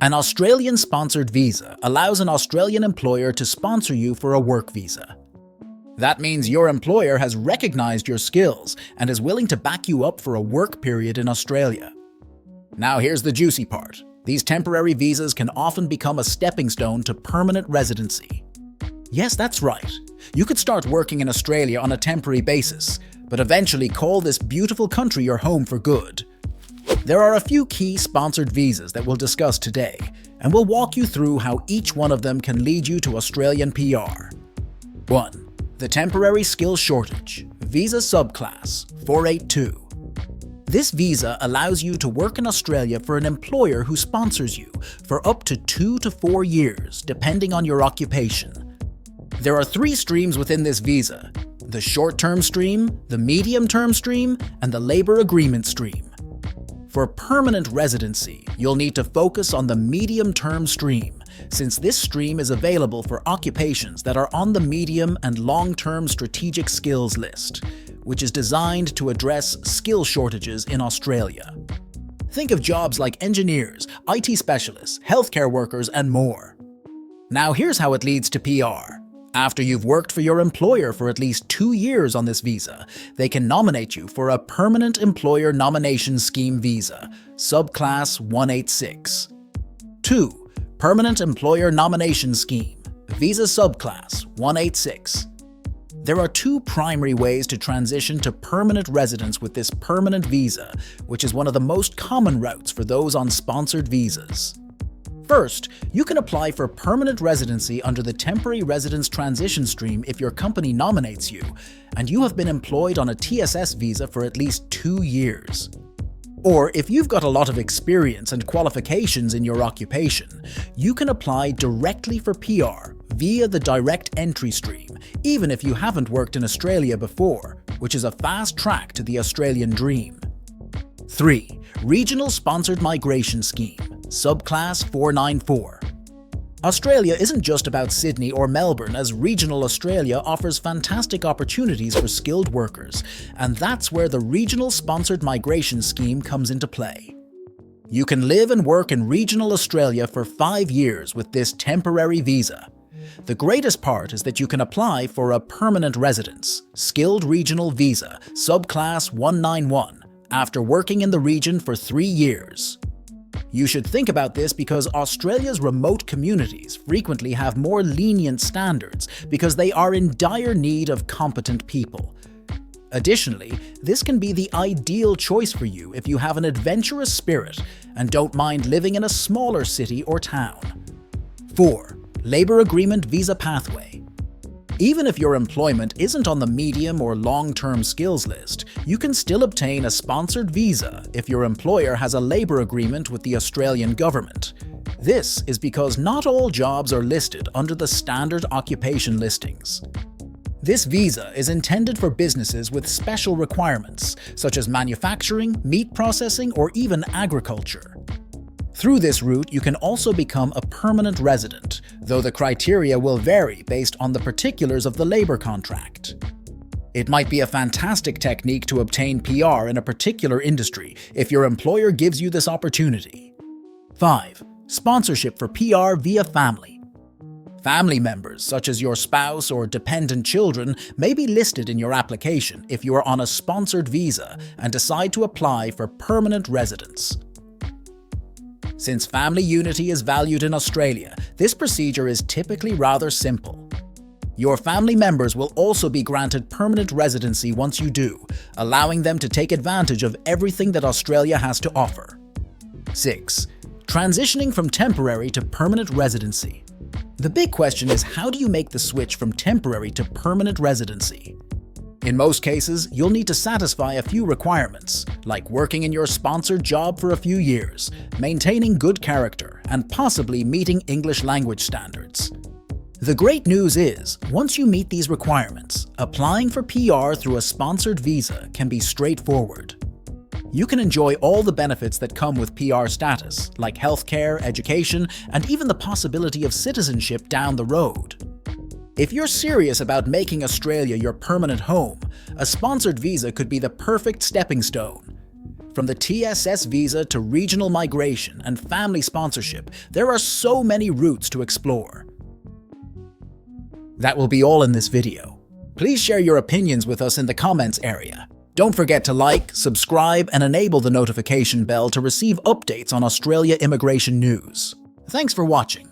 An Australian-sponsored visa allows an Australian employer to sponsor you for a work visa. That means your employer has recognized your skills and is willing to back you up for a work period in Australia. Now here's the juicy part. These temporary visas can often become a stepping stone to permanent residency. Yes, that's right. You could start working in Australia on a temporary basis, but eventually call this beautiful country your home for good. There are a few key sponsored visas that we'll discuss today, and we'll walk you through how each one of them can lead you to Australian PR. 1. The Temporary Skills Shortage, Visa Subclass 482. This visa allows you to work in Australia for an employer who sponsors you for up to 2 to 4 years, depending on your occupation. There are 3 streams within this visa: the short-term stream, the medium-term stream, and the labor agreement stream. For permanent residency, you'll need to focus on the medium-term stream, since this stream is available for occupations that are on the medium and long-term strategic skills list, which is designed to address skill shortages in Australia. Think of jobs like engineers, IT specialists, healthcare workers, and more. Now here's how it leads to PR. After you've worked for your employer for at least 2 years on this visa, they can nominate you for a Permanent Employer Nomination Scheme visa, Subclass 186. 2. Permanent Employer Nomination Scheme, Visa Subclass 186. There are 2 primary ways to transition to permanent residence with this permanent visa, which is one of the most common routes for those on sponsored visas. First, you can apply for permanent residency under the Temporary Residence Transition Stream if your company nominates you, and you have been employed on a TSS visa for at least 2 years. Or if you've got a lot of experience and qualifications in your occupation, you can apply directly for PR via the Direct Entry Stream, even if you haven't worked in Australia before, which is a fast track to the Australian dream. 3. Regional Sponsored Migration Scheme, Subclass 494. Australia isn't just about Sydney or Melbourne, as regional Australia offers fantastic opportunities for skilled workers, and that's where the Regional Sponsored Migration Scheme comes into play. You can live and work in regional Australia for 5 years with this temporary visa. The greatest part is that you can apply for a permanent residence, skilled regional visa, Subclass 191, after working in the region for 3 years. You should think about this because Australia's remote communities frequently have more lenient standards because they are in dire need of competent people. Additionally, this can be the ideal choice for you if you have an adventurous spirit and don't mind living in a smaller city or town. 4. Labor Agreement Visa Pathway. Even if your employment isn't on the medium or long-term skills list, you can still obtain a sponsored visa if your employer has a labor agreement with the Australian government. This is because not all jobs are listed under the standard occupation listings. This visa is intended for businesses with special requirements, such as manufacturing, meat processing, or even agriculture. Through this route, you can also become a permanent resident, though the criteria will vary based on the particulars of the labor contract. It might be a fantastic technique to obtain PR in a particular industry if your employer gives you this opportunity. 5. Sponsorship for PR via family. Family members, such as your spouse or dependent children, may be listed in your application if you are on a sponsored visa and decide to apply for permanent residence. Since family unity is valued in Australia, this procedure is typically rather simple. Your family members will also be granted permanent residency once you do, allowing them to take advantage of everything that Australia has to offer. 6. Transitioning from temporary to permanent residency. The big question is, how do you make the switch from temporary to permanent residency? In most cases, you'll need to satisfy a few requirements, like working in your sponsored job for a few years, maintaining good character, and possibly meeting English language standards. The great news is, once you meet these requirements, applying for PR through a sponsored visa can be straightforward. You can enjoy all the benefits that come with PR status, like healthcare, education, and even the possibility of citizenship down the road. If you're serious about making Australia your permanent home, a sponsored visa could be the perfect stepping stone. From the TSS visa to regional migration and family sponsorship, there are so many routes to explore. That will be all in this video. Please share your opinions with us in the comments area. Don't forget to like, subscribe, and enable the notification bell to receive updates on Australia immigration news. Thanks for watching.